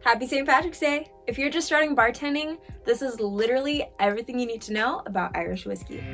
Happy St. Patrick's Day! If you're just starting bartending, this is literally everything you need to know about Irish whiskey.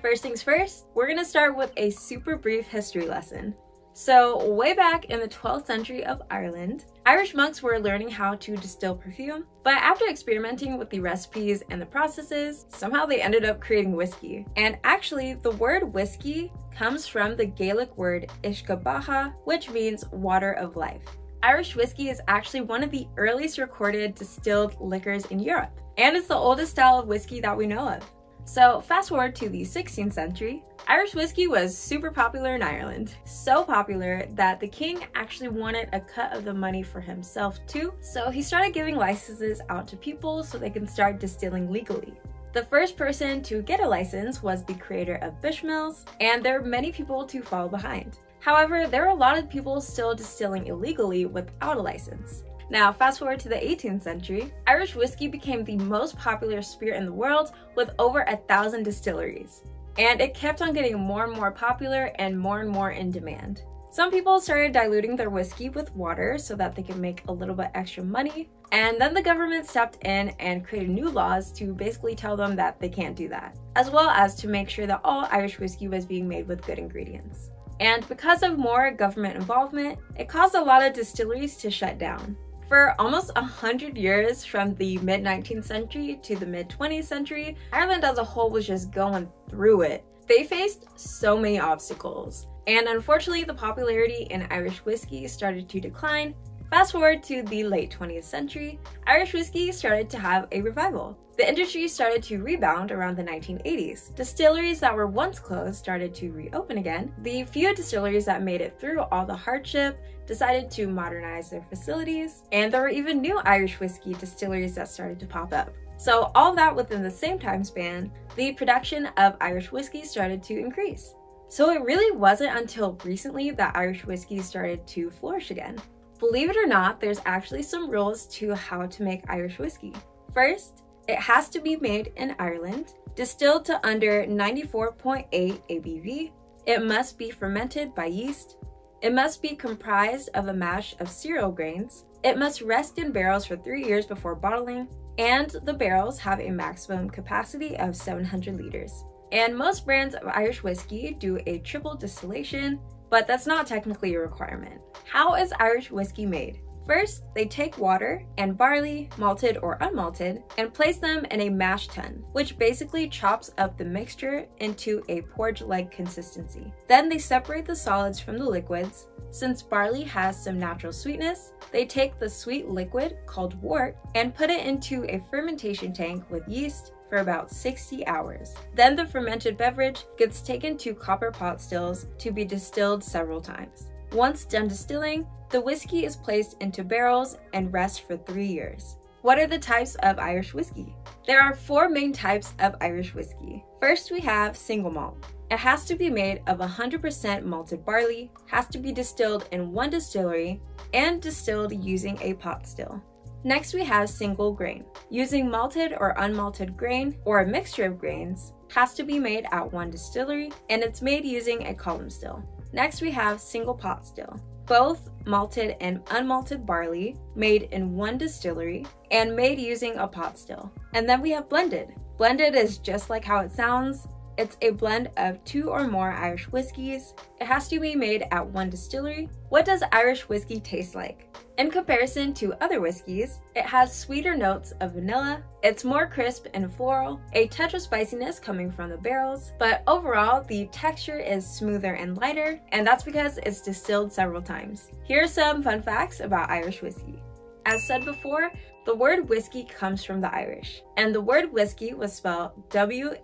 First things first, we're gonna start with a super brief history lesson. So way back in the 12th century of Ireland, Irish monks were learning how to distill perfume, but after experimenting with the recipes and the processes, somehow they ended up creating whiskey. And actually, the word whiskey comes from the Gaelic word Ishkabaha, which means water of life. Irish whiskey is actually one of the earliest recorded distilled liquors in Europe, and it's the oldest style of whiskey that we know of. So fast forward to the 16th century, Irish whiskey was super popular in Ireland. So popular that the king actually wanted a cut of the money for himself too, so he started giving licenses out to people so they can start distilling legally. The first person to get a license was the creator of Bishmills, and there were many people to follow behind. However, there are a lot of people still distilling illegally without a license. Now, fast forward to the 18th century, Irish whiskey became the most popular spirit in the world with over 1,000 distilleries. And it kept on getting more and more popular and more in demand. Some people started diluting their whiskey with water so that they could make a little bit extra money. And then the government stepped in and created new laws to basically tell them that they can't do that, as well as to make sure that all Irish whiskey was being made with good ingredients. And because of more government involvement, it caused a lot of distilleries to shut down. For almost 100 years, from the mid-19th century to the mid-20th century, Ireland as a whole was just going through it. They faced so many obstacles, and unfortunately the popularity in Irish whiskey started to decline. Fast forward to the late 20th century, Irish whiskey started to have a revival. The industry started to rebound around the 1980s. Distilleries that were once closed started to reopen again. The few distilleries that made it through all the hardship decided to modernize their facilities, and there were even new Irish whiskey distilleries that started to pop up. So all that within the same time span, the production of Irish whiskey started to increase. So it really wasn't until recently that Irish whiskey started to flourish again. Believe it or not, there's actually some rules to how to make Irish whiskey. First, it has to be made in Ireland, distilled to under 94.8 ABV. It must be fermented by yeast. It must be comprised of a mash of cereal grains. It must rest in barrels for 3 years before bottling, and the barrels have a maximum capacity of 700 liters. And most brands of Irish whiskey do a triple distillation, but that's not technically a requirement. How is Irish whiskey made? First, they take water and barley, malted or unmalted, and place them in a mash tun, which basically chops up the mixture into a porridge-like consistency. Then they separate the solids from the liquids. Since barley has some natural sweetness, they take the sweet liquid, called wort, and put it into a fermentation tank with yeast for about 60 hours. Then the fermented beverage gets taken to copper pot stills to be distilled several times. Once done distilling, the whiskey is placed into barrels and rests for 3 years. What are the types of Irish whiskey? There are 4 main types of Irish whiskey. First, we have single malt. It has to be made of 100% malted barley, has to be distilled in one distillery, and distilled using a pot still. Next, we have single grain. Using malted or unmalted grain, or a mixture of grains, has to be made at one distillery, and it's made using a column still. Next, we have single pot still. Both malted and unmalted barley made in one distillery and made using a pot still. And then we have blended. Blended is just like how it sounds. It's a blend of 2 or more Irish whiskeys. It has to be made at one distillery. What does Irish whiskey taste like? In comparison to other whiskeys, it has sweeter notes of vanilla, it's more crisp and floral, a touch of spiciness coming from the barrels, but overall the texture is smoother and lighter, and that's because it's distilled several times. Here are some fun facts about Irish whiskey. As said before, the word whiskey comes from the Irish, and the word whiskey was spelled W-H-I-S-K-Y.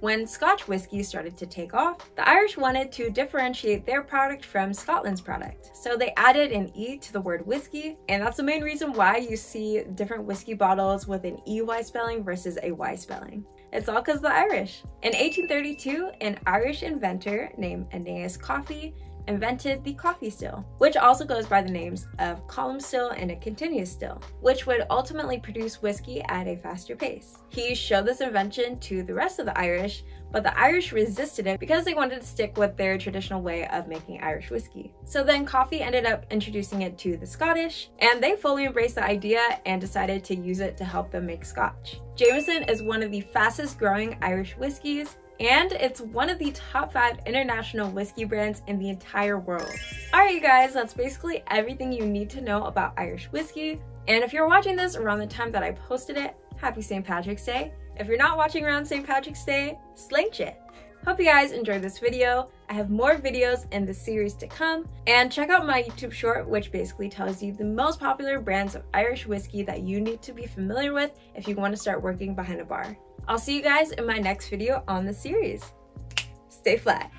When Scotch whiskey started to take off, the Irish wanted to differentiate their product from Scotland's product. So they added an E to the word whiskey, and that's the main reason why you see different whiskey bottles with an EY spelling versus a Y spelling. It's all because of the Irish. In 1832, an Irish inventor named Aeneas Coffey invented the coffee still, which also goes by the names of column still and a continuous still, which would ultimately produce whiskey at a faster pace. He showed this invention to the rest of the Irish, but the Irish resisted it because they wanted to stick with their traditional way of making Irish whiskey. So then coffee ended up introducing it to the Scottish, and they fully embraced the idea and decided to use it to help them make Scotch. Jameson is one of the fastest growing Irish whiskeys, and it's one of the top 5 international whiskey brands in the entire world. Alright you guys, that's basically everything you need to know about Irish whiskey. And if you're watching this around the time that I posted it, happy St. Patrick's Day. If you're not watching around St. Patrick's Day, slang shit. Hope you guys enjoyed this video. I have more videos in this series to come, and check out my YouTube short, which basically tells you the most popular brands of Irish whiskey that you need to be familiar with if you want to start working behind a bar. I'll see you guys in my next video on the series. Stay flat.